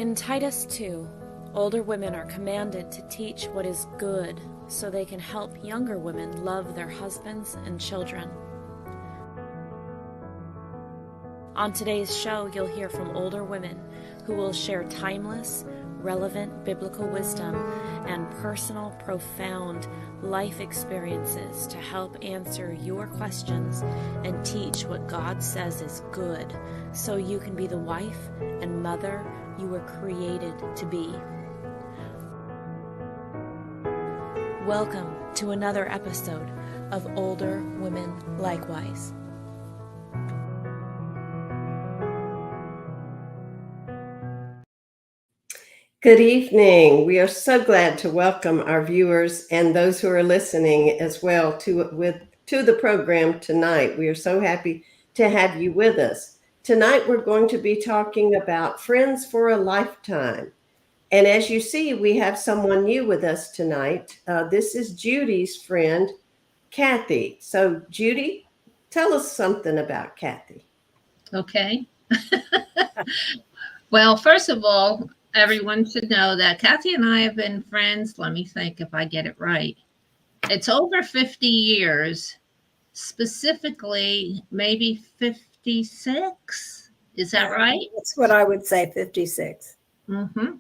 In Titus 2, older women are commanded to teach what is good so they can help younger women love their husbands and children. On today's show, you'll hear from older women who will share timeless, relevant biblical wisdom and personal, profound life experiences to help answer your questions and teach what God says is good so you can be the wife and mother you were created to be. Welcome to another episode of Older Women Likewise. Good evening. We are so glad to welcome our viewers and those who are listening as well to the program tonight. We are so happy to have you with us. Tonight we're going to be talking about friends for a lifetime. And as you see, we have someone new with us tonight. This is Judy's friend, Kathy. So Judy, tell us something about Kathy. Okay. Well, first of all, everyone should know that Kathy and I have been friends. Let me think if I get it right. It's over 50 years, specifically maybe 56. Is that right? That's what I would say, 56.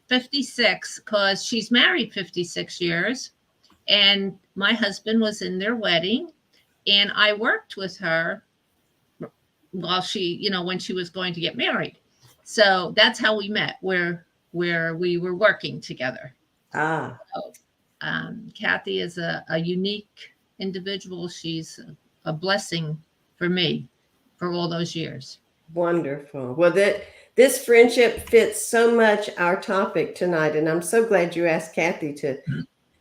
56, because she's married 56 years. And my husband was in their wedding. And I worked with her while when she was going to get married. So that's how we met, where we were working together. So, Kathy is a unique individual. She's a blessing for me for all those years. Wonderful. Well, this friendship fits so much our topic tonight, and I'm so glad you asked Kathy to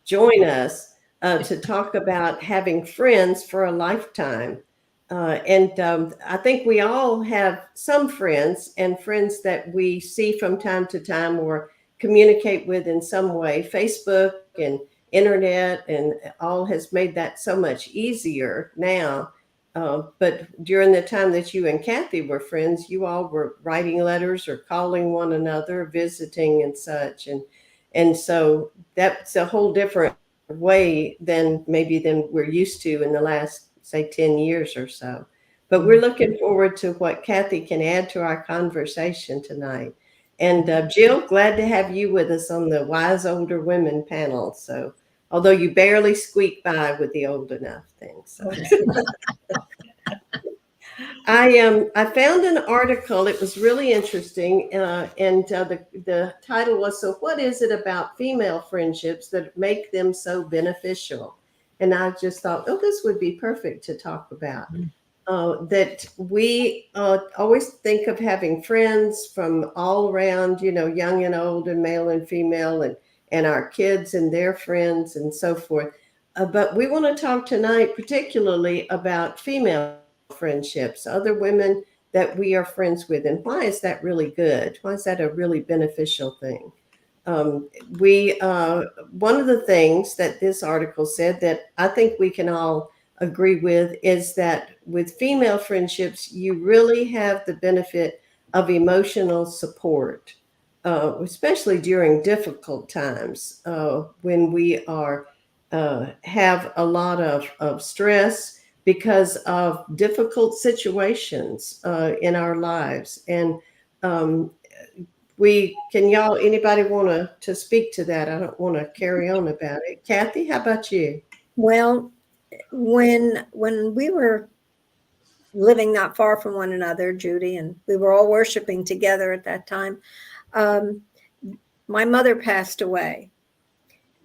join us to talk about having friends for a lifetime. I think we all have some friends and friends that we see from time to time or communicate with in some way. Facebook and internet and all has made that so much easier now. But during the time that you and Kathy were friends, you all were writing letters or calling one another, visiting and such. And so that's a whole different way than we're used to in the last, say, 10 years or so. But we're looking forward to what Kathy can add to our conversation tonight. And Jill, glad to have you with us on the Wise Older Women panel. So, although you barely squeak by with the old enough thing. So. I found an article. It was really interesting, and the title was, "So what is it about female friendships that make them so beneficial?" And I just thought, oh, this would be perfect to talk about. That we always think of having friends from all around, young and old and male and female, and our kids and their friends and so forth. But we want to talk tonight particularly about female friendships, other women that we are friends with, and why is that really good? Why is that a really beneficial thing? One of the things that this article said that I think we can all agree with is that with female friendships, you really have the benefit of emotional support, especially during difficult times when we have a lot of stress because of difficult situations in our lives. And anybody want to speak to that? I don't want to carry on about it. Kathy, how about you? Well, when we were living not far from one another, Judy, and we were all worshiping together at that time, my mother passed away.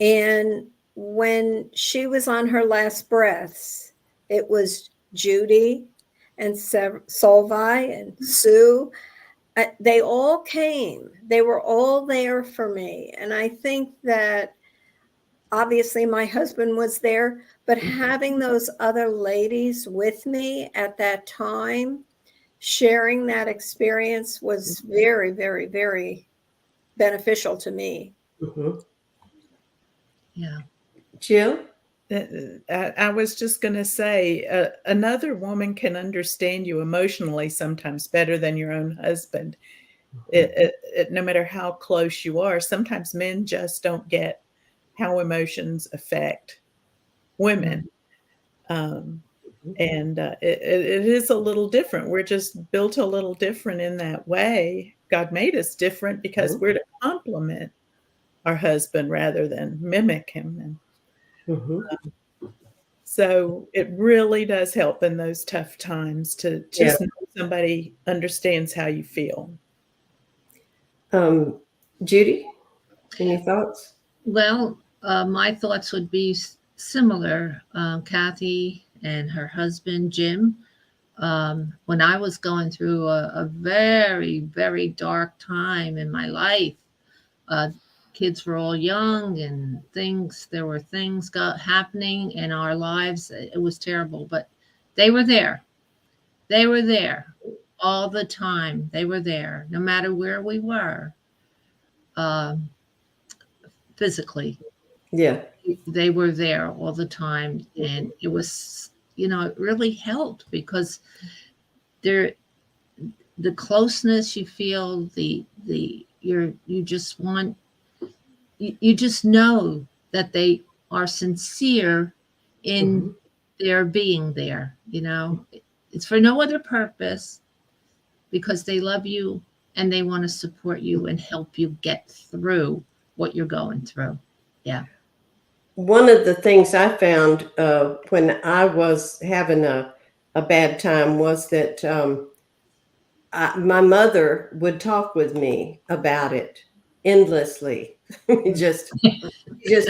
And when she was on her last breaths, it was Judy and Solvi and Sue. They all came. They were all there for me. And I think that obviously my husband was there, but having those other ladies with me at that time, sharing that experience was very, very, very beneficial to me. Mm-hmm. Yeah. Jill? I was just going to say, another woman can understand you emotionally sometimes better than your own husband. No matter how close you are, sometimes men just don't get how emotions affect women. And it is a little different. We're just built a little different in that way. God made us different because we're to complement our husband rather than mimic him. And so it really does help in those tough times to Yeah. just know somebody understands how you feel. Judy, any thoughts? Well, my thoughts would be similar. Kathy and her husband, Jim, when I was going through a very, very dark time in my life, uh, kids were all young and there were things happening in our lives. It was terrible, but they were there. They were there all the time. They were there, no matter where we were, um, physically. Yeah. They were there all the time, and it was, it really helped because there, the closeness you feel, you just want, you just know that they are sincere in their being there. It's for no other purpose, because they love you and they want to support you and help you get through what you're going through. Yeah. One of the things I found when I was having a bad time was that my mother would talk with me about it endlessly. just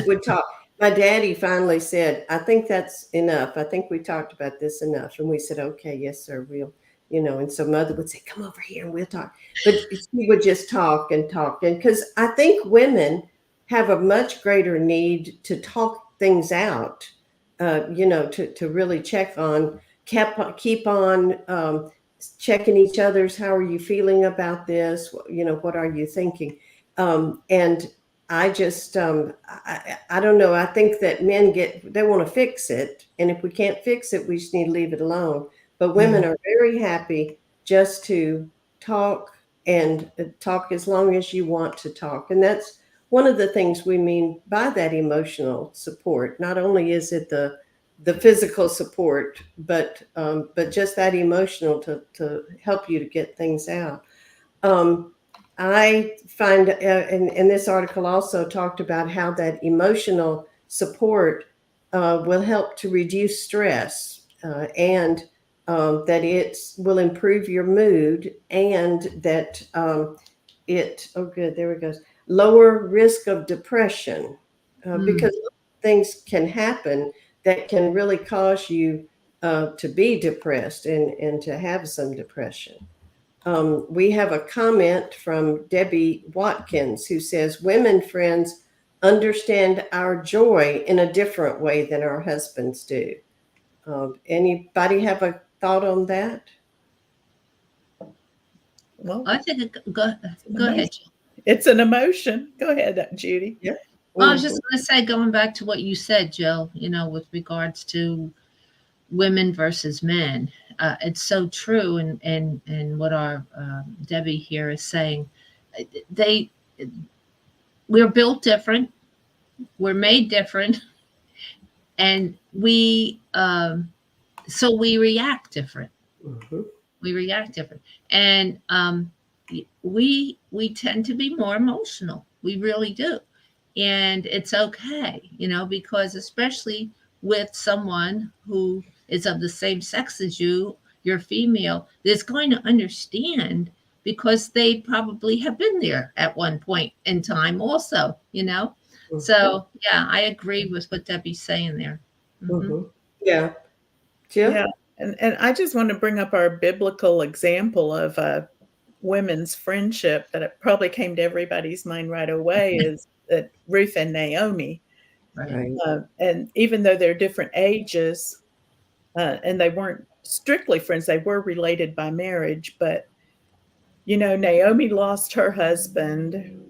would talk. My daddy finally said, "I think that's enough. I think we talked about this enough." And we said, "Okay, yes, sir, we'll." And so mother would say, "Come over here and we'll talk." But she would just talk and talk. And because I think women have a much greater need to talk things out, to really keep on checking each other's, how are you feeling about this? What are you thinking? And I just, I don't know. I think that men they want to fix it. And if we can't fix it, we just need to leave it alone. But women are very happy just to talk and talk as long as you want to talk. And that's one of the things we mean by that emotional support. Not only is it the physical support, but just that emotional to help you to get things out. I find, and this article also talked about how that emotional support will help to reduce stress, and that it will improve your mood, and that oh good, there it goes, lower risk of depression, because things can happen that can really cause you to be depressed and to have some depression. We have a comment from Debbie Watkins who says, "Women friends understand our joy in a different way than our husbands do." Anybody have a thought on that? Well, I think go ahead, Jill. it's an emotion. Go ahead, Judy. Yeah. I was just going to say, going back to what you said, Jill, with regards to women versus men, it's so true. And what our Debbie here is saying, we're built different, we're made different, and so we react different. We react different, and we tend to be more emotional. We really do. And it's okay, because especially with someone who is of the same sex as you're female, that's going to understand, because they probably have been there at one point in time also. So yeah, I agree with what Debbie's saying there. Yeah. Jill? Yeah. And I just want to bring up our biblical example of women's friendship that it probably came to everybody's mind right away is that Ruth and Naomi. Right. And even though they're different ages, and they weren't strictly friends, they were related by marriage. But, Naomi lost her husband,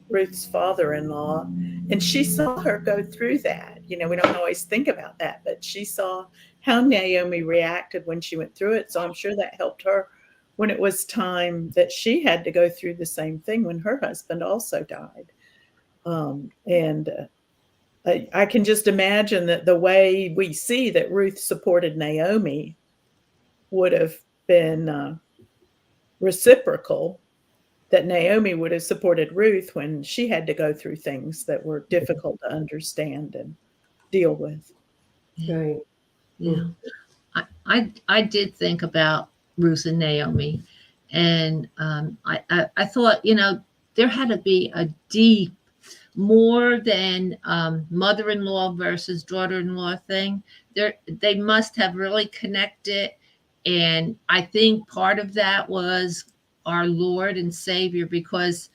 Ruth's father-in-law, and she saw her go through that. We don't always think about that, but she saw how Naomi reacted when she went through it. So I'm sure that helped her when it was time that she had to go through the same thing when her husband also died. And I can just imagine that the way we see that Ruth supported Naomi would have been reciprocal, that Naomi would have supported Ruth when she had to go through things that were difficult to understand and deal with. Right. Yeah. I did think about Ruth and Naomi, and I thought, there had to be a deep, more than mother-in-law versus daughter-in-law thing. They must have really connected, and I think part of that was our Lord and Savior, because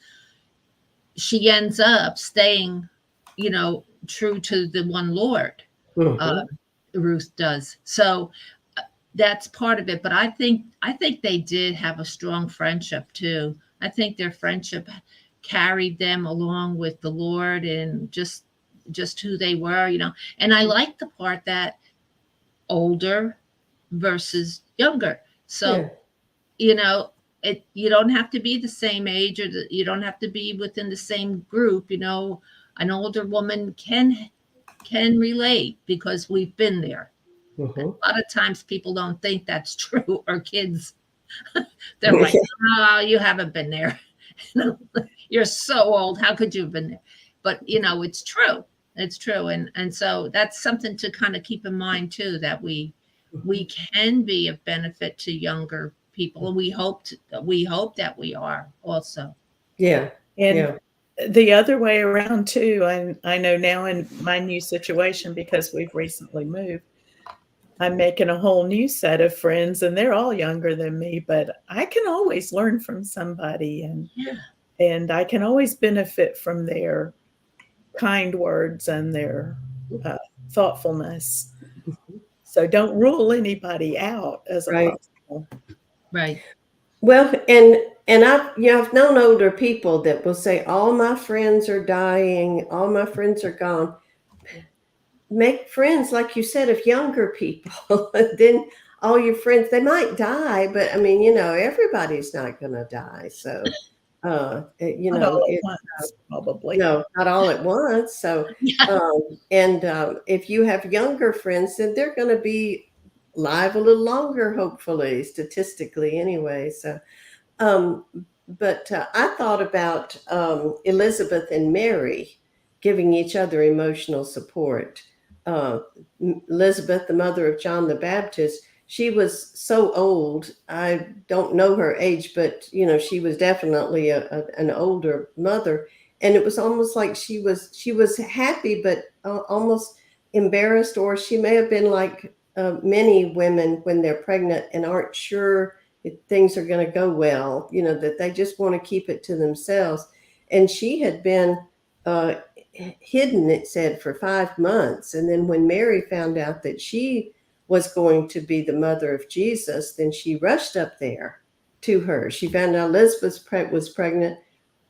she ends up staying, true to the one Lord. Uh, Ruth does. So that's part of it. But I think they did have a strong friendship too. I think their friendship carried them along with the Lord, and just who they were, And I like the part that older versus younger. So, Yeah. you don't have to be the same age, or you don't have to be within the same group. An older woman can relate because we've been there. A lot of times people don't think that's true, or kids. They're like, "Oh, you haven't been there. You're so old. How could you have been there?" But it's true. It's true, and so that's something to kind of keep in mind too, that we can be of benefit to younger people, and we hope that we are also. Yeah. And Yeah. the other way around too, I know now in my new situation, because we've recently moved, I'm making a whole new set of friends, and they're all younger than me, but I can always learn from somebody, Yeah. and I can always benefit from their kind words and their uh, thoughtfulness. So don't rule anybody out as a Right. possible. Right. Well, and I've known older people that will say, all my friends are dying, all my friends are gone. Make friends, like you said, of younger people. Then all your friends, they might die, but I mean, everybody's not going to die. So, Not all at once, probably. no, not all at once. So, Yeah. and if you have younger friends, then they're going to be live a little longer, hopefully, statistically, anyway. So, um, but I thought about Elizabeth and Mary giving each other emotional support. Uh, Elizabeth, the mother of John the Baptist, she was so old. I don't know her age, but she was definitely an older mother, and it was almost like she was happy, but almost embarrassed, or she may have been like many women when they're pregnant and aren't sure if things are going to go well, that they just want to keep it to themselves. And she had been uh, hidden, it said, for 5 months. And then when Mary found out that she was going to be the mother of Jesus, then she rushed up there to her. She found out Elizabeth was pregnant,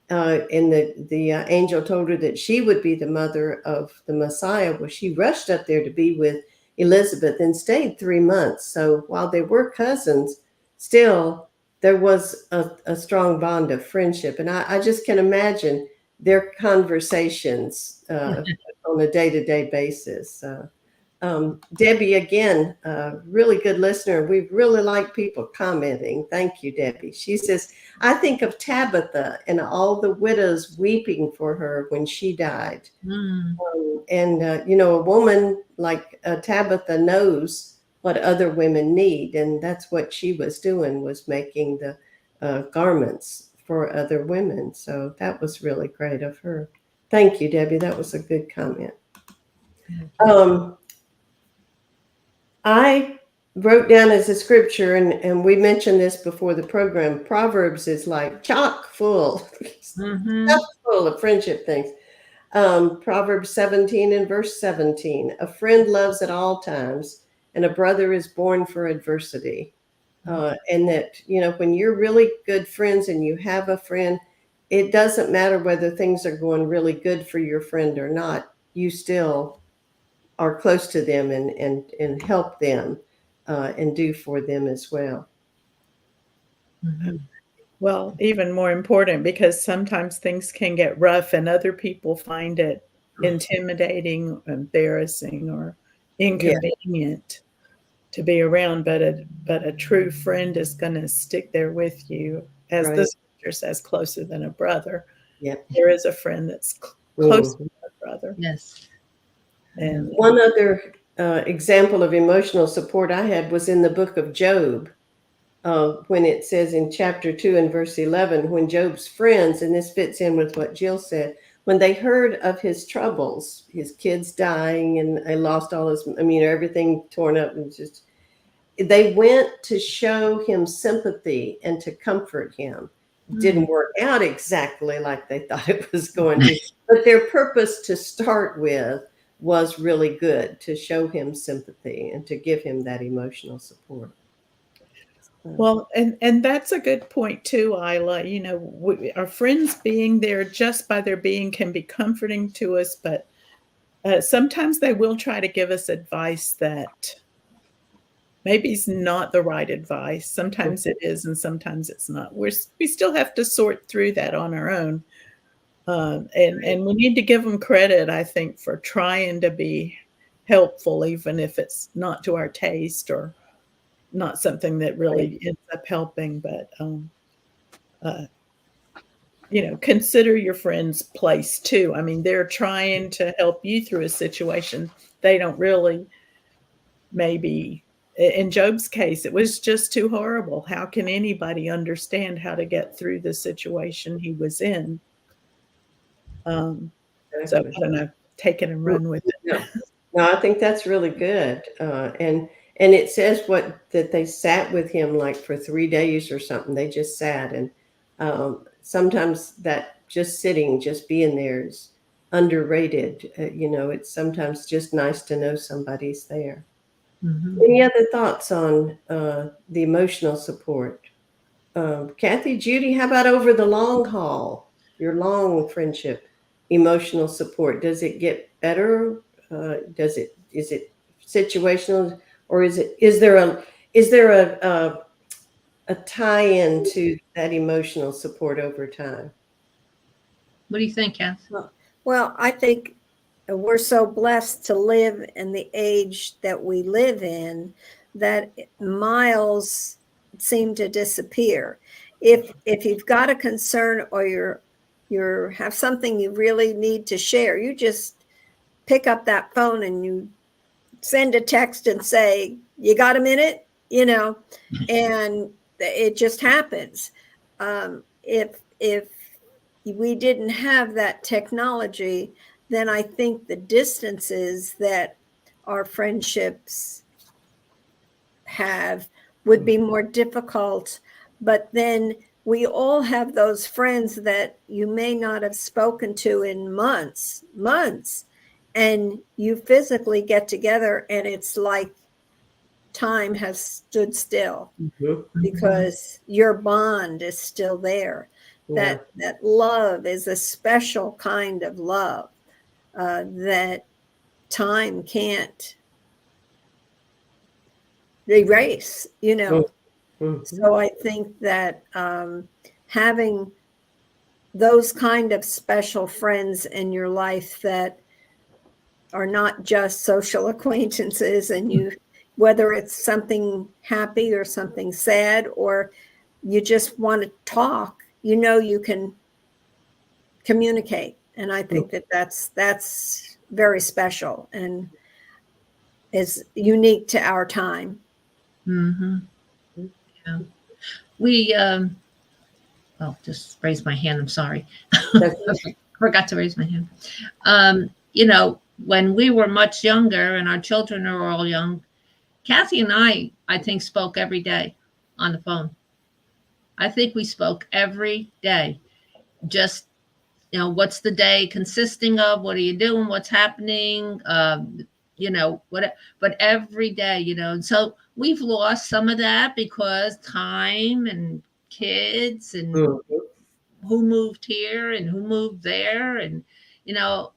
and the angel told her that she would be the mother of the Messiah. Well, she rushed up there to be with Elizabeth and stayed 3 months. So while they were cousins, still there was a strong bond of friendship. And I just can imagine their conversations on a day-to-day basis. Debbie, again, really good listener. We really like people commenting. Thank you, Debbie. She says, I think of Tabitha and all the widows weeping for her when she died. Mm. And a woman like Tabitha knows what other women need. And that's what she was doing, was making the garments for other women. So that was really great of her. Thank you, Debbie. That was a good comment. I wrote down as a scripture, and we mentioned this before the program, Proverbs is like chock full, chock full of friendship things. Proverbs 17 and verse 17, a friend loves at all times, and a brother is born for adversity. And that, when you're really good friends and you have a friend, it doesn't matter whether things are going really good for your friend or not. You still are close to them and help them and do for them as well. Mhm. Well, even more important because sometimes things can get rough and other people find it intimidating, embarrassing, or Yeah, inconvenient to be around, but a true friend is gonna stick there with you, as the right. scripture says, "Closer than a brother." Yeah. There is a friend that's closer Mhm. than a brother, Yes. and, One other example of emotional support I had was in the book of Job, when it says in chapter 2 and verse 11, when Job's friends, and this fits in with what Jill said, when they heard of his troubles, his kids dying and I lost all his, I mean, everything torn up and just, they went to show him sympathy and to comfort him. Mm. Didn't work out exactly like they thought it was going to, but their purpose to start with was really good, to show him sympathy and to give him that emotional support. So, well, and that's a good point too, Isla. Our friends being there just by their being can be comforting to us, but sometimes they will try to give us advice that maybe is not the right advice. Sometimes it is, and sometimes it's not. We still have to sort through that on our own, and we need to give them credit, I think, for trying to be helpful, even if it's not to our taste or not something that right. really ends up helping. But uh, consider your friend's place too. I mean, they're trying to help you through a situation they don't really maybe in Job's case, it was just too horrible. How can anybody understand how to get through the situation he was in? Um, so Exactly. I don't know, take it and run with it. No, no, I think that's really good. And it says that they sat with him like for 3 days or something. They just sat, and sometimes that just sitting, just being there is underrated. It's sometimes just nice to know somebody's there. Mhm. Any other thoughts on the emotional support? Kathy, Judy, how about over the long haul? Your long friendship, emotional support. Does it get better? Is it situational, or is there a tie-in to that emotional support over time? What do you think, Kath? Well, I think we're so blessed to live in the age that we live in that miles seem to disappear. If you've got a concern or you're have something you really need to share, you just pick up that phone and you send a text and say, "You got a minute?" And it just happens. If we didn't have that technology, then I think the distances that our friendships have would be more difficult. But then we all have those friends that you may not have spoken to in months, and you physically get together, and it's like time has stood still Mhm. Mhm. because your bond is still there. Yeah. That love is a special kind of love that time can't erase. Mhm. So I think that having those kind of special friends in your life that are not just social acquaintances, and whether it's something happy or something sad, or you just want to talk, you can communicate. And I think that that's very special and is unique to our time. Mhm. Yeah. We oh, just raised my hand. I'm sorry. That's I forgot to raise my hand. When we were much younger and our children are all young, Kathy and I think, spoke every day on the phone. I think we spoke every day. Just, what's the day consisting of? What are you doing? What's happening? What, but every day, and so we've lost some of that because time and kids and Mhm. who moved here and who moved there, and you know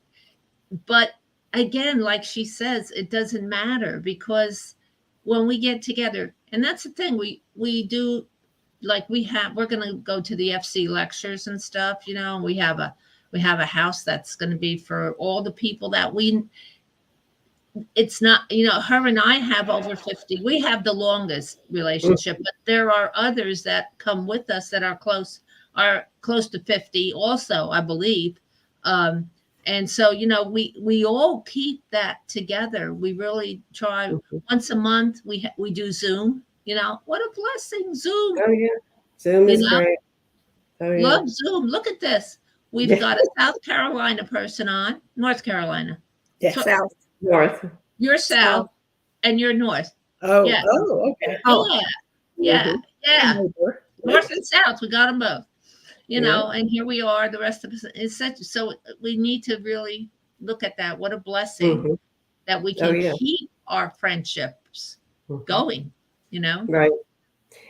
but again, like she says, it doesn't matter because when we get together, and that's the thing, we do like we're going to go to the FC lectures and stuff, you know. We have a house that's going to be for all the people that it's not, you know, her and I have over 50. We have the longest relationship, but there are others that come with us that are close to 50 also, I believe. And so, you know, we all keep that together. We really try once a month. We do Zoom. You know, what a blessing, Zoom. Oh yeah, Zoom You is know, great. Oh yeah, love Zoom. Look at this. We've yeah. got a South Carolina person on, North Carolina. Yes. So South. North. you're South and you're North. Oh, Yeah. okay. Oh, Yeah. Yeah. Yeah. Neighbor. North and South. We got them both. You Yeah. know, and here we are. The rest of us is such. So we need to really look at that. What a blessing Mhm. that we Oh can yeah. keep our friendships Mhm. going. You know. Right.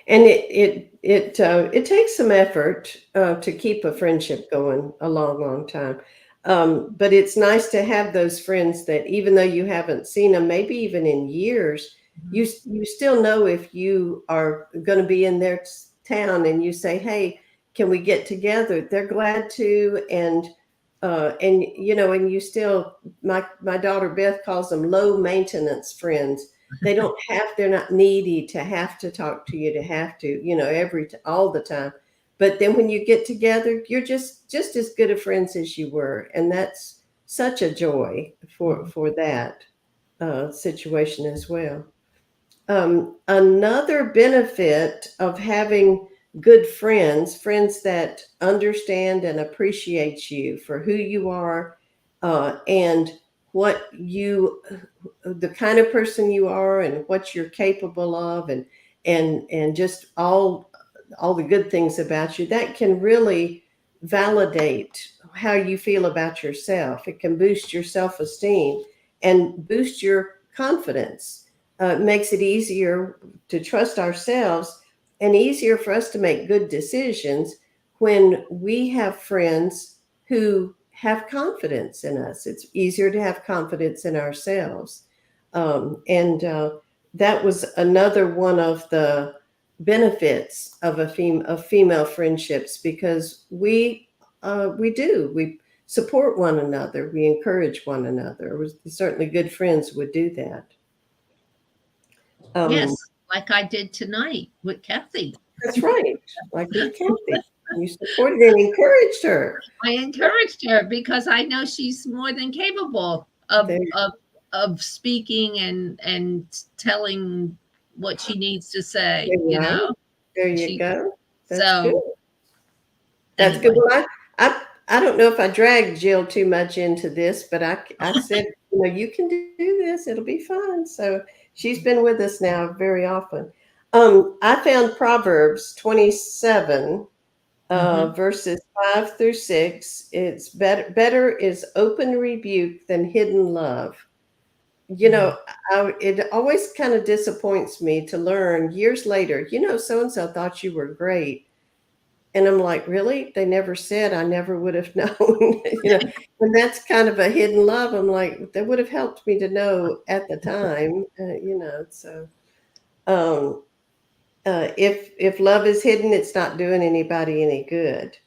And it takes some effort to keep a friendship going a long, long time. But it's nice to have those friends that even though you haven't seen them, maybe even in years, you still know if you are going to be in their town and you say, "Hey, can we get together?" They're glad to, and you know, and you still my daughter Beth calls them low maintenance friends. They're not needy to have to talk to you, to have to, you know, all the time. But then when you get together, you're just as good of friends as you were. And that's such a joy for that situation as well. Another benefit of having good friends, friends that understand and appreciate you for who you are, and what the kind of person you are, and what you're capable of, and just all the good things about you, that can really validate how you feel about yourself. It can boost your self-esteem and boost your confidence. It makes it easier to trust ourselves and easier for us to make good decisions when we have friends who have confidence in us. It's easier to have confidence in ourselves. And that was another one of the benefits of of female friendships, because we support one another, we encourage one another. Certainly good friends would do that. Yes, um, like I did tonight with Kathy. that's right, like with Kathy, you supported and encouraged her. I encouraged her because I know she's more than capable of There, of speaking and telling what she needs to say. You right, know. there you She. go. That's good. So That's good. anyway. Well, I don't know if I dragged Jill too much into this, but I said, you know, you can do this. It'll be fun. So she's been with us now very often. I found Proverbs 27, Mhm. verses 5 through 6. It's better is open rebuke than hidden love. You Mhm. know, it always kind of disappoints me to learn years later, you know, so and so thought you were great. And I'm like, really? They never said, I never would have known, you know, and that's kind of a hidden love. I'm like, that would have helped me to know at the time, you know. So, um, if love is hidden, it's not doing anybody any good.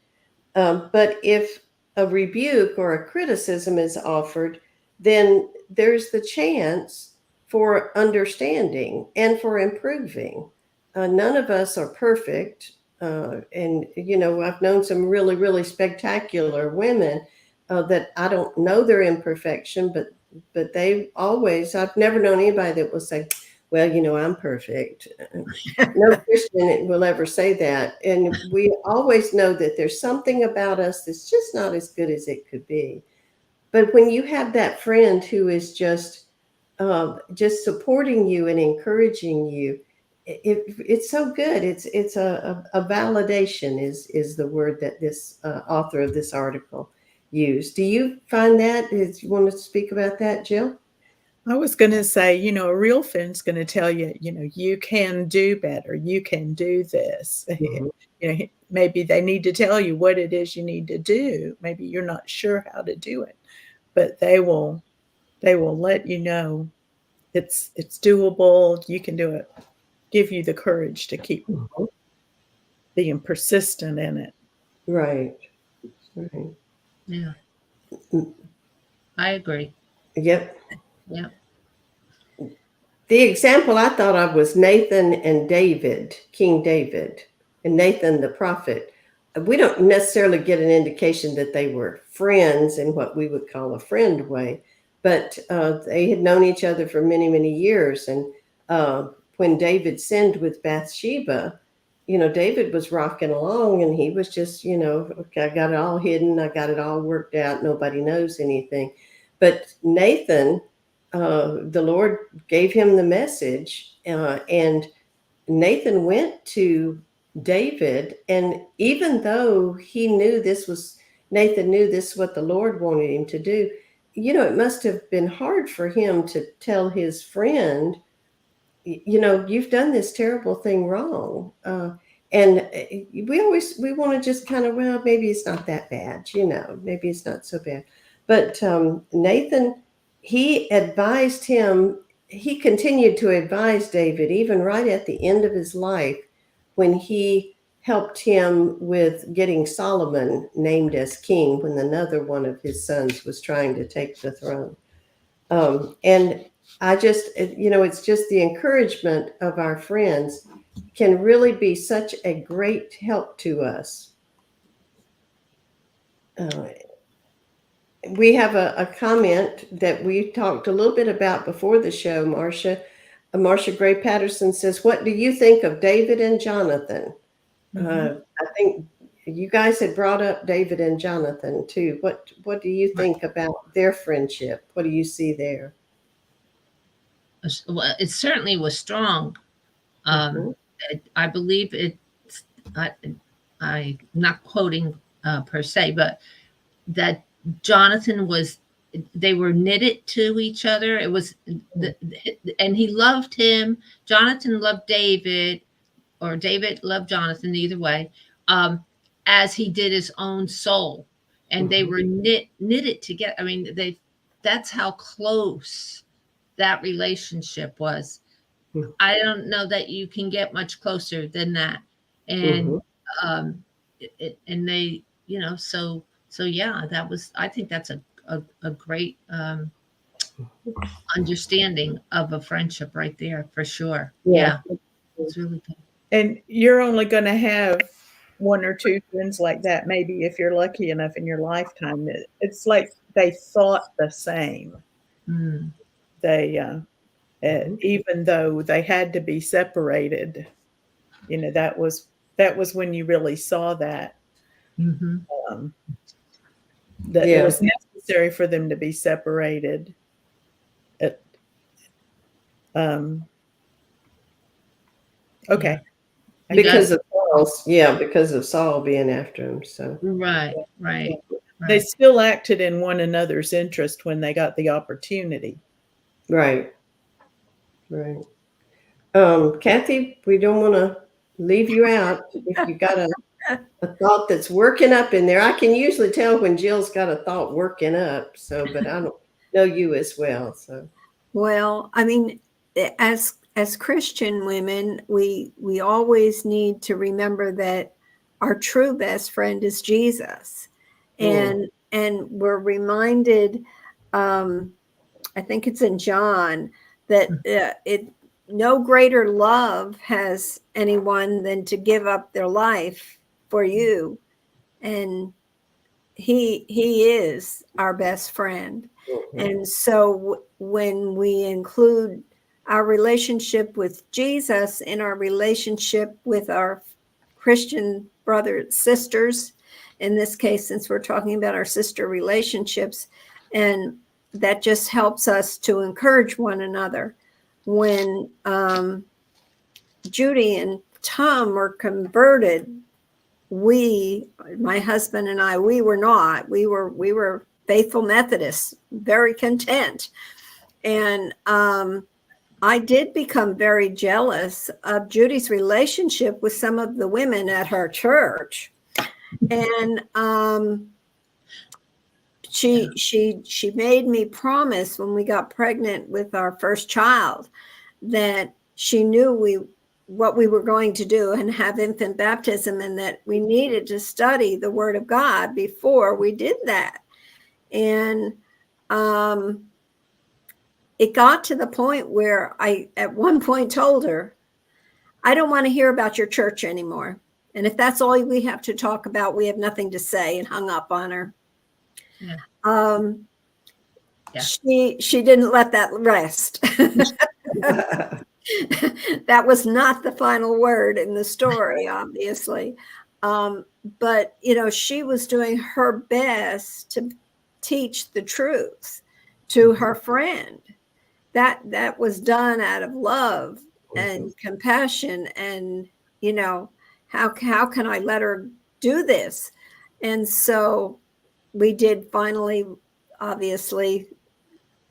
But if a rebuke or a criticism is offered, then there's the chance for understanding and for improving. None of us are perfect. And, you know, I've known some really, really spectacular women that I don't know their imperfection, but I've never known anybody that will say, well, you know, I'm perfect. No Christian will ever say that. And we always know that there's something about us that's just not as good as it could be. But when you have that friend who is just supporting you and encouraging you, it's so good. It's a validation is the word that this author of this article used. Do you find that? You want to speak about that, Jill? I was going to say, you know, a real friend's going to tell you, you know, you can do better. You can do this. Mhm. You know, maybe they need to tell you what it is you need to do. Maybe you're not sure how to do it, but they will let you know it's doable. You can do it. Give you the courage to keep Mhm. being persistent in it. Right. Right. Yeah. I agree. Yep. Yeah. The example I thought of was Nathan and David, King David, and Nathan the prophet. We don't necessarily get an indication that they were friends in what we would call a friend way, but they had known each other for many, many years. And when David sinned with Bathsheba, David was rocking along and he was just, okay, I got it all hidden. I got it all worked out. Nobody knows anything. But Nathan, the Lord gave him the message, and Nathan went to David. And even though Nathan knew this is what the Lord wanted him to do, it must have been hard for him to tell his friend, you've done this terrible thing wrong. And we want to just kind of, well, maybe it's not that bad, maybe it's not so bad. But Nathan, he advised him, he continued to advise David, even right at the end of his life, when he helped him with getting Solomon named as king when another one of his sons was trying to take the throne. And I just, it's just the encouragement of our friends can really be such a great help to us. We have a comment that we talked a little bit about before the show, Marcia. Marcia Gray Patterson says, "What do you think of David and Jonathan?" I think you guys had brought up David and Jonathan too. What do you think about their friendship? What do you see there? Well, it certainly was strong. I believe it's, I'm not quoting per se, but that Jonathan they were knitted to each other. It was, and he loved him. Jonathan loved David, or David loved Jonathan, either way, as he did his own soul. And they were knitted together. I mean, that's how close that relationship was. I don't know that you can get much closer than that. And and they, so yeah, I think that's a great understanding of a friendship right there, for sure. Yeah. It's really good. And you're only going to have one or two friends like that, maybe, if you're lucky enough in your lifetime. It's like they thought the same. They even though they had to be separated, that was when you really saw that that it was necessary for them to be separated. Okay. Because of Saul being after him. So right. They still acted in one another's interest when they got the opportunity. Right. Kathy, we don't want to leave you out. If you got a thought that's working up in there, I can usually tell when Jill's got a thought working up. So, but I don't know you as well. So, well, I mean, as Christian women, we always need to remember that our true best friend is Jesus, and we're reminded. I think it's in John that no greater love has anyone than to give up their life for you, and he is our best friend. And so when we include our relationship with Jesus in our relationship with our Christian brothers, sisters, in this case, since we're talking about our sister relationships, and that just helps us to encourage one another. When Judy and Tom were converted, my husband and I, we were not. We were faithful Methodists, very content. And I did become very jealous of Judy's relationship with some of the women at her church. And she made me promise when we got pregnant with our first child that she knew what we were going to do and have infant baptism, and that we needed to study the Word of God before we did that. And it got to the point where I, at one point, told her, I don't want to hear about your church anymore. And if that's all we have to talk about, we have nothing to say, and hung up on her. Yeah. She didn't let that rest. That was not the final word in the story, obviously. But, you know, she was doing her best to teach the truth to her friend. That was done out of love and compassion. And, you know, how can I let her do this? And so we did finally, obviously,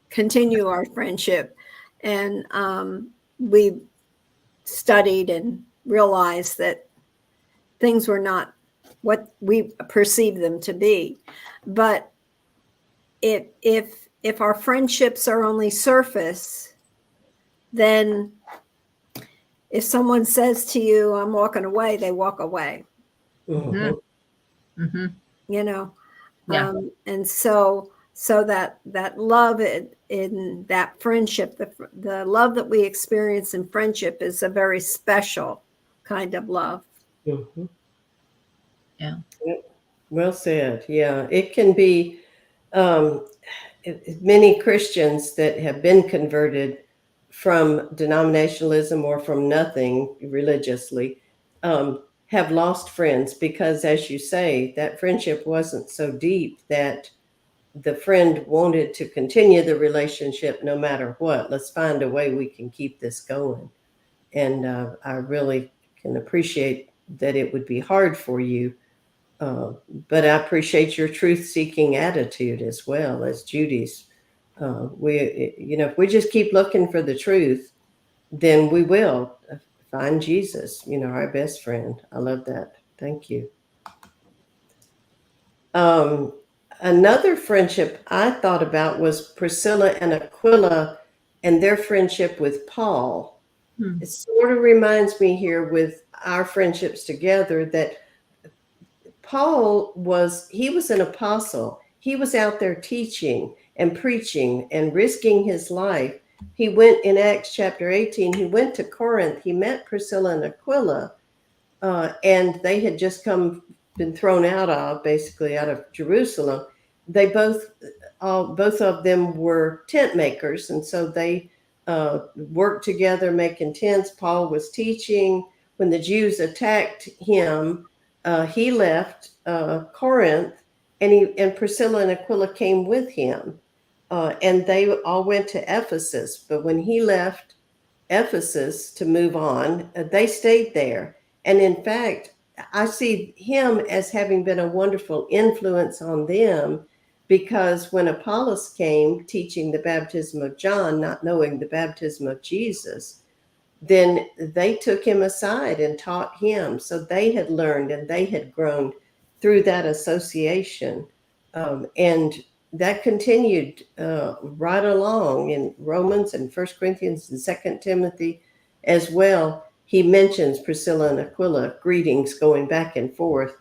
continue our friendship. And we studied and realized that things were not what we perceived them to be. But if our friendships are only surface, then if someone says to you, I'm walking away, they walk away. Mm-hmm. You know? Yeah. And so that love in that friendship, the love that we experience in friendship is a very special kind of love. Yeah. Well said. Yeah, it can be many Christians that have been converted from denominationalism or from nothing religiously have lost friends because, as you say, that friendship wasn't so deep that the friend wanted to continue the relationship no matter what. Let's find a way we can keep this going. And I really can appreciate that it would be hard for you. But I appreciate your truth-seeking attitude as well as Judy's. If we just keep looking for the truth, then we will find Jesus, our best friend. I love that. Thank you. Another friendship I thought about was Priscilla and Aquila and their friendship with Paul. It sort of reminds me here with our friendships together that Paul was an apostle. He was out there teaching and preaching and risking his life. He went in Acts chapter 18, he went to Corinth. He met Priscilla and Aquila, and they had just been thrown basically out of Jerusalem. They both of them were tent makers, and so they worked together making tents. Paul was teaching. When the Jews attacked him, he left Corinth, and Priscilla and Aquila came with him, and they all went to Ephesus. But when he left Ephesus to move on, they stayed there. And in fact, I see him as having been a wonderful influence on them, because when Apollos came teaching the baptism of John, not knowing the baptism of Jesus, then they took him aside and taught him. So they had learned and they had grown through that association. And that continued right along in Romans and 1 Corinthians and 2 Timothy as well. He mentions Priscilla and Aquila, greetings going back and forth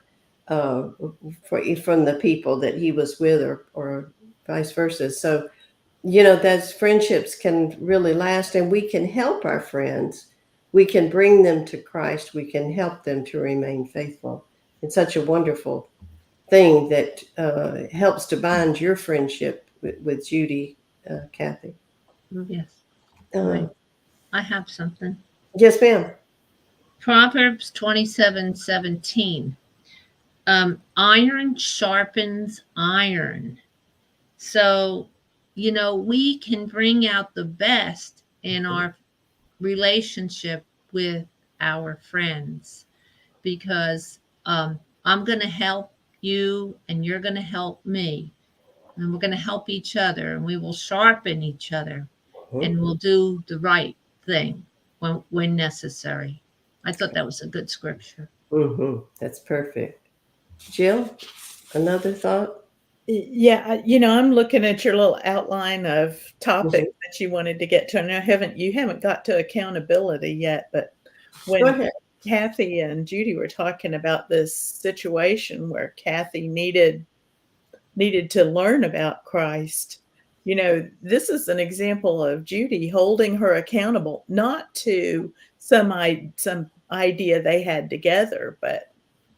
from the people that he was with, or vice versa. So, those friendships can really last, and we can help our friends. We can bring them to Christ. We can help them to remain faithful. It's such a wonderful thing that helps to bind your friendship with Judy, Kathy. Yes. I have something. Yes, ma'am. Proverbs 27:17. Iron sharpens iron. So, we can bring out the best in our relationship with our friends, because I'm going to help you and you're going to help me, and we're going to help each other, and we will sharpen each other, and we'll do the right thing when necessary. I thought that was a good scripture. That's perfect. Jill, another thought? Yeah, I'm looking at your little outline of topics that you wanted to get to, and you haven't got to accountability yet, but Go when ahead. Kathy and Judy were talking about this situation where Kathy needed to learn about Christ. You know, this is an example of Judy holding her accountable, not to some idea they had together, but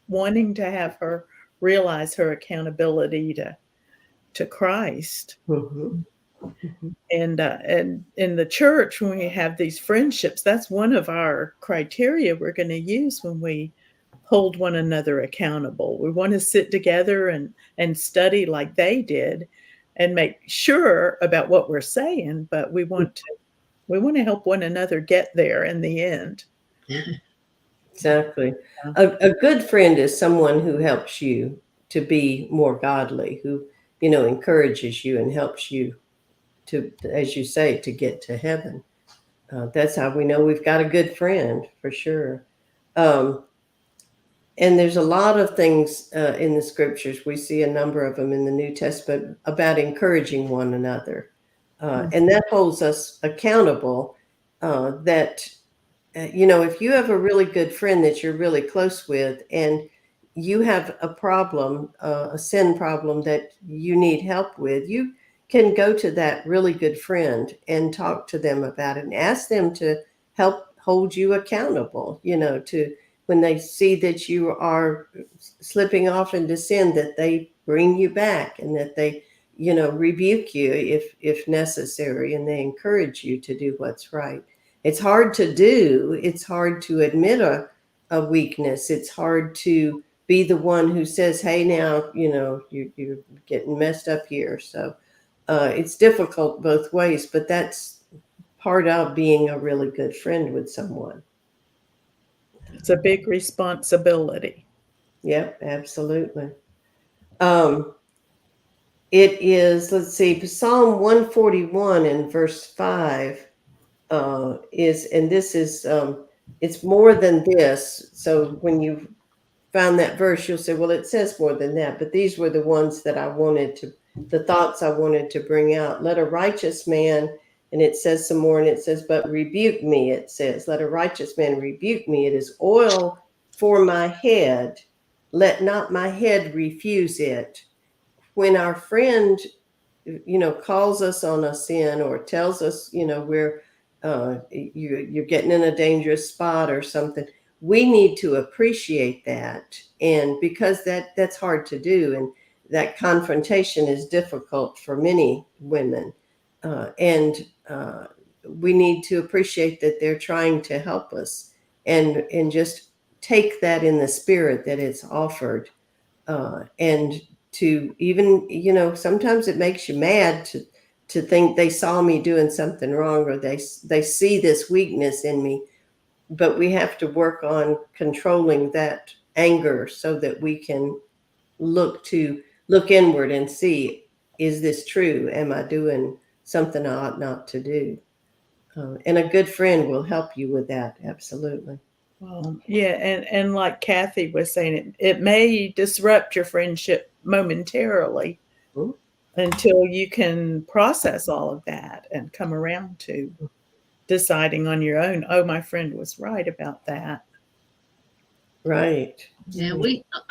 wanting to have her realize her accountability to Christ. Mhm. Mhm. And in the church, when we have these friendships, that's one of our criteria we're going to use when we hold one another accountable. We want to sit together and study like they did and make sure about what we're saying, but we want to help one another get there in the end. Exactly. A good friend is someone who helps you to be more godly, who, encourages you and helps you to, as you say, to get to heaven. That's how we know we've got a good friend, for sure. Um, and there's a lot of things in the scriptures. We see a number of them in the New Testament about encouraging one another. And that holds us accountable that if you have a really good friend that you're really close with and you have a problem, a sin problem that you need help with, you can go to that really good friend and talk to them about it and ask them to help hold you accountable, to when they see that you are slipping off into sin, that they bring you back and that they, rebuke you if necessary, and they encourage you to do what's right. It's hard to do. It's hard to admit a weakness. It's hard to be the one who says, hey, now, you're getting messed up here. So it's difficult both ways, but that's part of being a really good friend with someone. It's a big responsibility. Yep, absolutely. Um, it is, let's see, Psalm 141 and verse 5 and this is, it's more than this. So when you found that verse, you'll say, well, it says more than that. But these were the ones that the thoughts I wanted to bring out. Let a righteous man, and it says some more, and it says, but rebuke me, it says, let a righteous man rebuke me. It is oil for my head. Let not my head refuse it. When our friend calls us on a sin or tells us we're you're getting in a dangerous spot or something, we need to appreciate that. And because that's hard to do, and that confrontation is difficult for many women, and we need to appreciate that they're trying to help us, and just take that in the spirit that it's offered, and to even, sometimes it makes you mad to think they saw me doing something wrong, or they see this weakness in me. But we have to work on controlling that anger so that we can look inward and see, is this true? Am I doing something I ought not to do? And a good friend will help you with that. Absolutely. Yeah, and like Kathy was saying, it may disrupt your friendship momentarily until you can process all of that and come around to deciding on your own, oh, my friend was right about that. Right. Yeah,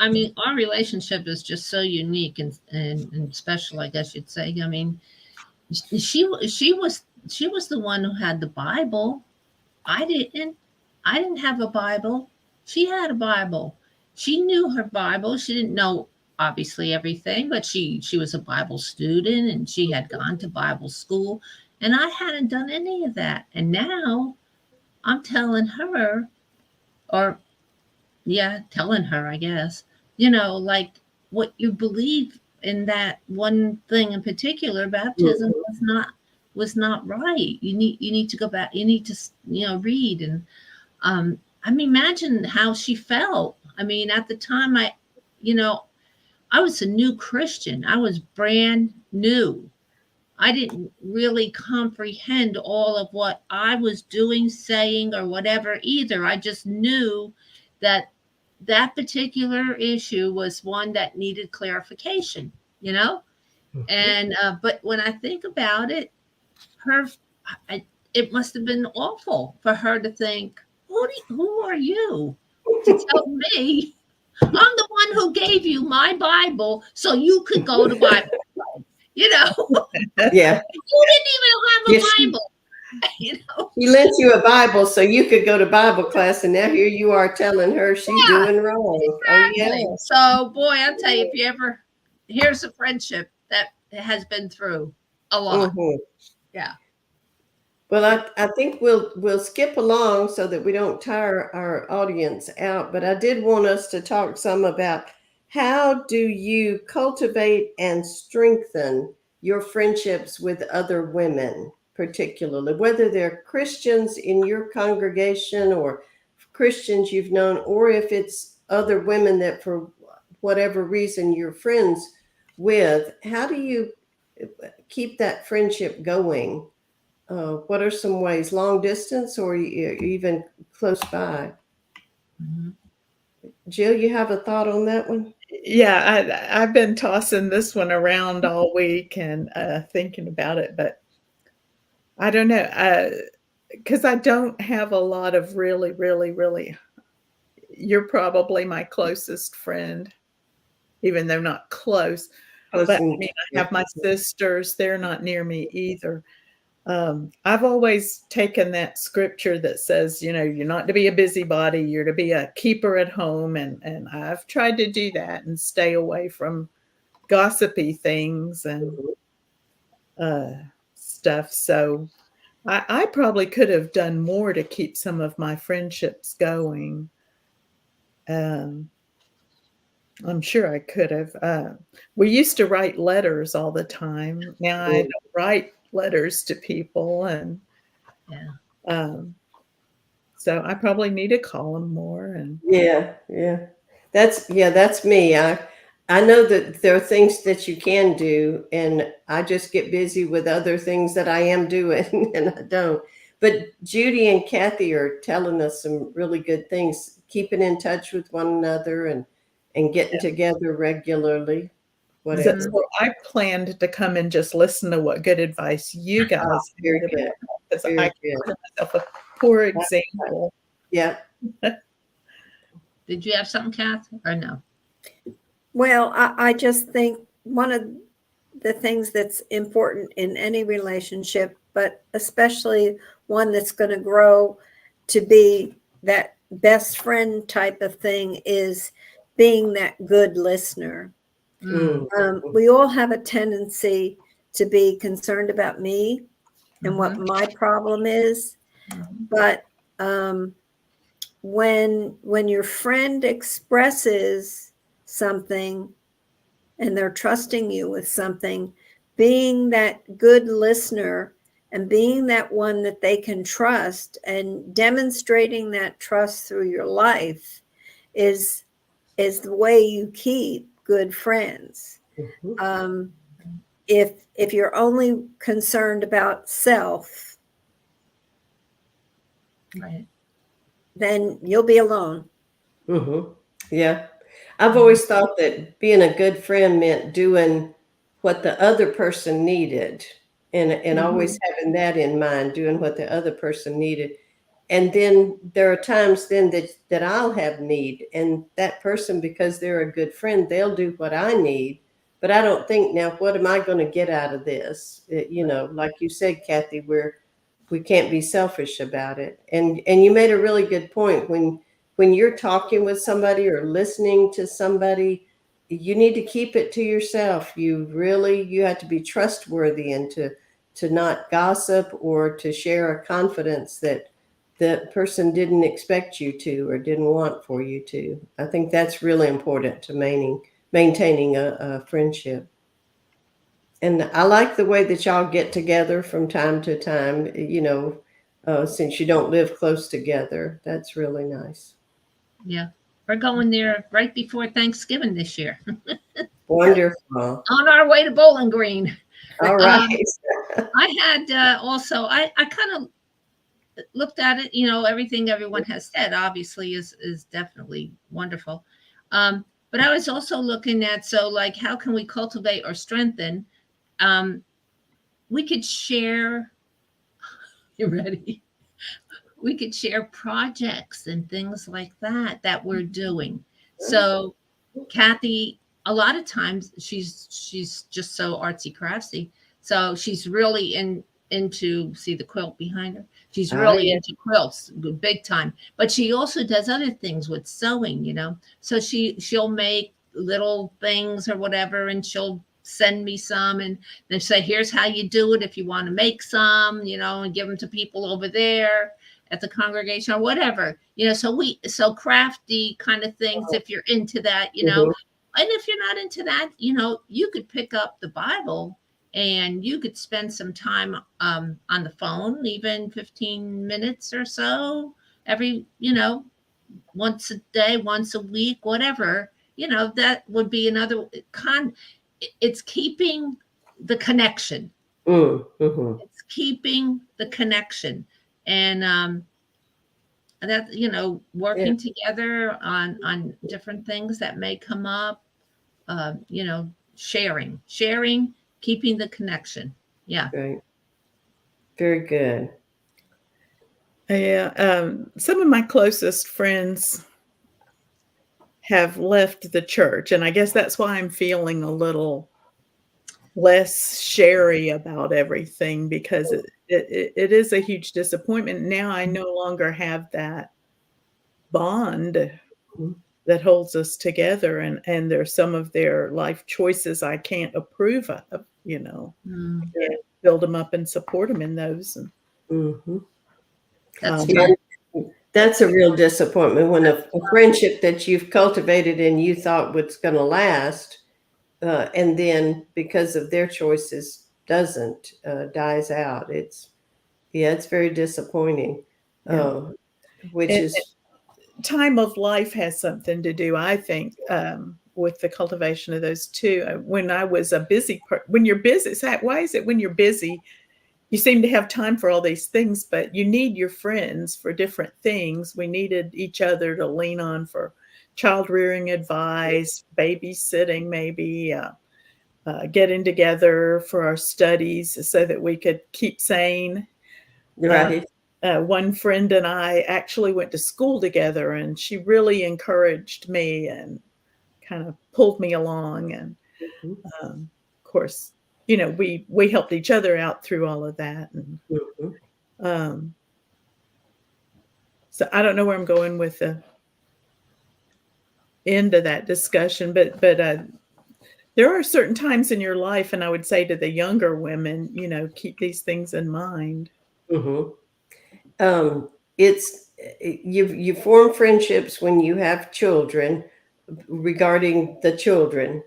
I mean, our relationship is just so unique and special, I guess you'd say. I mean, she was the one who had the Bible. I didn't. I didn't have a Bible. She had a Bible. She knew her Bible. She didn't know obviously everything, but she was a Bible student and she had gone to Bible school, and I hadn't done any of that. And now I'm telling her, or yeah, telling her, I guess, like what you believe in that one thing in particular, baptism Mhm. was not right. You need to go back. You need to read and I mean, imagine how she felt. I mean, at the time, you know, I was a new Christian. I was brand new. I didn't really comprehend all of what I was doing, saying, or whatever either. I just knew that that particular issue was one that needed clarification, you know? And, but when I think about it, her, I, it must have been awful for her to think, who are you to tell me? I'm the one who gave you my Bible so you could go to Bible study. You know, Yeah. you didn't even have a Yes, Bible. You know, he lent you a Bible so you could go to Bible class, and now here you are telling her she's yeah, doing wrong. Oh, yeah. exactly. So, boy, I'll tell you, if you ever, here's a friendship that has been through a lot. Mhm. Yeah. Well, I think we'll skip along so that we don't tire our audience out. But I did want us to talk some about how do you cultivate and strengthen your friendships with other women, particularly whether they're Christians in your congregation or Christians you've known, or if it's other women that for whatever reason you're friends with. How do you keep that friendship going? What are some ways, long distance or even close by? Mhm. Jill, you have a thought on that one? Yeah, I've been tossing this one around all week and thinking about it, but I don't know, because I don't have a lot of really, really, really. You're probably my closest friend, even though not close. But I mean, I have my sisters; they're not near me either. I've always taken that scripture that says, you know, you're not to be a busybody, you're to be a keeper at home, and I've tried to do that and stay away from gossipy things and uh, stuff. So I probably could have done more to keep some of my friendships going. Um, I'm sure I could have. We used to write letters all the time. Now I don't write letters to people, and Yeah. um, so I probably need to call them more. And Yeah. That's me. I know that there are things that you can do, and I just get busy with other things that I am doing, and I don't. But Judy and Kathy are telling us some really good things, keeping in touch with one another and getting together regularly, so, whatever. so I planned to come and just listen to what good advice you guys Very had, good. because Very I good. consider myself a poor example. Yeah. Did you have something, Kath, or no? Well, I just think one of the things that's important in any relationship, but especially one that's going to grow to be that best friend type of thing, is being that good listener. Mm. We all have a tendency to be concerned about me and what my problem is, Mhm. but when your friend expresses something and they're trusting you with something, being that good listener and being that one that they can trust and demonstrating that trust through your life is the way you keep good friends. Mhm. If you're only concerned about self, Right. then you'll be alone. Mm-hmm. Yeah. I've always thought that being a good friend meant doing what the other person needed and always having that in mind, doing what the other person needed. And then there are times then that I'll have need, and that person, because they're a good friend, they'll do what I need. But I don't think, now, what am I going to get out of this? Like you said, Kathy, we can't be selfish about it. And you made a really good point. When you're talking with somebody or listening to somebody, you need to keep it to yourself. You have to be trustworthy and to not gossip or to share a confidence that the person didn't expect you to or didn't want for you to. I think that's really important to maintaining a friendship. And I like the way that y'all get together from time to time, since you don't live close together. That's really nice. Yeah. We're going there right before Thanksgiving this year. Wonderful. On our way to Bowling Green. All right. I had also, I kind of looked at it, everything everyone has said obviously is definitely wonderful. But I was also looking at, so like, how can we cultivate or strengthen? We could share, you ready? we could share projects and things like that we're doing. So Kathy, a lot of times she's just so artsy craftsy. So she's really into, see the quilt behind her. She's Ah, really yeah. into quilts big time. But she also does other things with sewing, you know. So she'll make little things or whatever, and she'll send me some and then say, here's how you do it if you want to make some, you know, and give them to people over there at the congregation or whatever, you know. So crafty kind of things, if you're into that, you know. Mhm. And if you're not into that, you know, you could pick up the Bible and you could spend some time on the phone, even 15 minutes or so every, you know, once a day, once a week, whatever, you know. That would be another it's keeping the connection. Mhm. It's keeping the connection. And that, you know, Yeah, working together on different things that may come up, you know, sharing, keeping the connection. Yeah. great. Very good. Yeah, some of my closest friends have left the church, and I guess that's why I'm feeling a little less sherry about everything, because it is a huge disappointment. Now I no longer have that bond Mhm. that holds us together, and there's some of their life choices I can't approve of, you know. Mm, Can't build them up and support them in those, and, Mhm. that's um, Yeah, tough. that's a real disappointment when a friendship that you've cultivated and you thought was going to last, and then because of their choices doesn't, dies out. It's very disappointing. yeah. Uh, which And is time of life has something to do, I think, with the cultivation of those two. When I was a busy when you're busy, why is it when you're busy, you seem to have time for all these things, but you need your friends for different things. We needed each other to lean on for child rearing advice, babysitting, maybe, getting together for our studies so that we could keep sane. Uh, right. one friend and I actually went to school together, and she really encouraged me and kind of pulled me along. And Mhm. of course, you know, we helped each other out through all of that. And Mhm. um, so I don't know where I'm going with the end of that discussion, but there are certain times in your life, and I would say to the younger women, you know, keep these things in mind. Mhm. It's you form friendships when you have children regarding the children.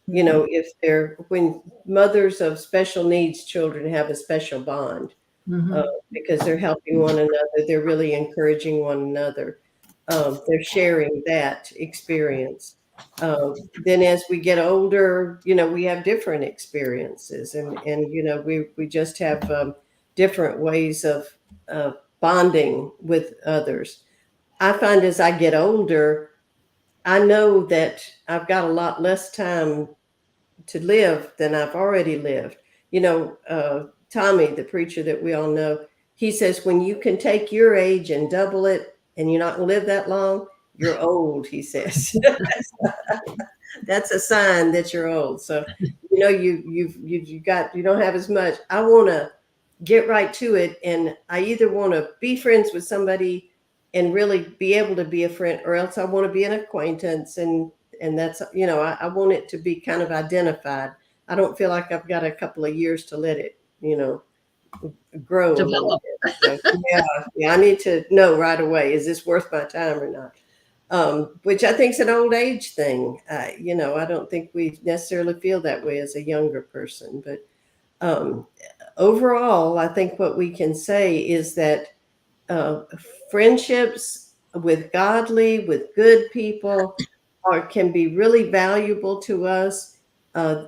You Mhm, know, if they're when mothers of special needs children have a special bond, uh, Hmm. because they're helping one another, they're really encouraging one another, they're sharing that experience. Then as we get older, you know, we have different experiences, and you know, we just have different ways of bonding with others. I find as I get older, I know that I've got a lot less time to live than I've already lived. You know, Tommy, the preacher that we all know, he says, when you can take your age and double it and you're not going to live that long, you're old, he says. That's a sign that you're old. So, you know, you don't have as much. I want to get right to it. And I either want to be friends with somebody and really be able to be a friend, or else I want to be an acquaintance. And that's, you know, I want it to be kind of identified. I don't feel like I've got a couple of years to let it, you know, grow a little Develop. bit. So, yeah, I need to know right away, is this worth my time or not? Which I think is an old age thing. You know, I don't think we necessarily feel that way as a younger person, but um, overall, I think what we can say is that uh, friendships with good people, can be really valuable to us.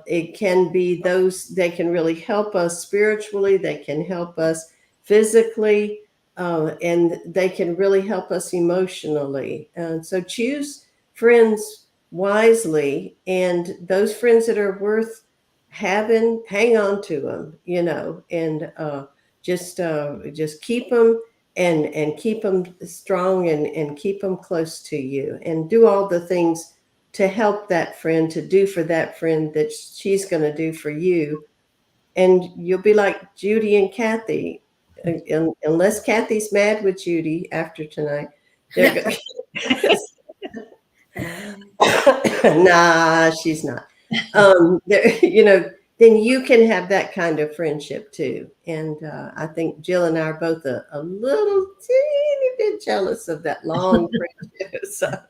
It can be those, they can really help us spiritually, they can help us physically, and they can really help us emotionally. And so choose friends wisely, and those friends that are worth having, hang on to them, you know, and just keep them and keep them strong and keep them close to you, and do all the things to help that friend, to do for that friend that she's going to do for you. And you'll be like Judy and Kathy, unless Kathy's mad with Judy after tonight. They're going. Nah, she's not. Then you can have that kind of friendship too. And I think Jill and I are both a little teeny bit jealous of that long friendship.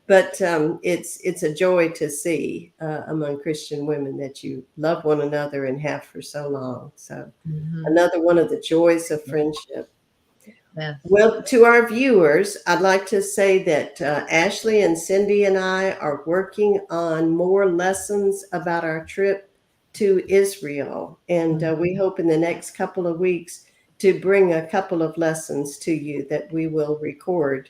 But it's a joy to see among Christian women that you love one another and have for so long. So another one of the joys of friendship. Yes. Well, to our viewers, I'd like to say that Ashley and Cindy and I are working on more lessons about our trip to Israel. And we hope in the next couple of weeks to bring a couple of lessons to you that we will record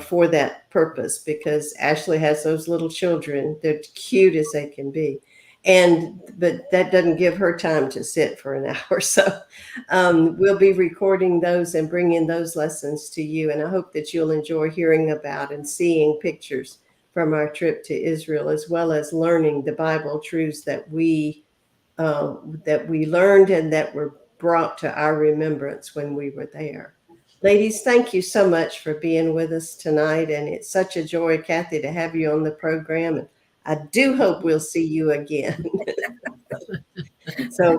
for that purpose, because Ashley has those little children. They're cute as they can be. But that doesn't give her time to sit for an hour. So we'll be recording those and bringing those lessons to you. And I hope that you'll enjoy hearing about and seeing pictures from our trip to Israel, as well as learning the Bible truths that we learned and that were brought to our remembrance when we were there. Ladies, thank you so much for being with us tonight. And it's such a joy, Kathy, to have you on the program. And I do hope we'll see you again.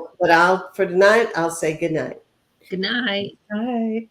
But for tonight, I'll say good night. Good night. Bye.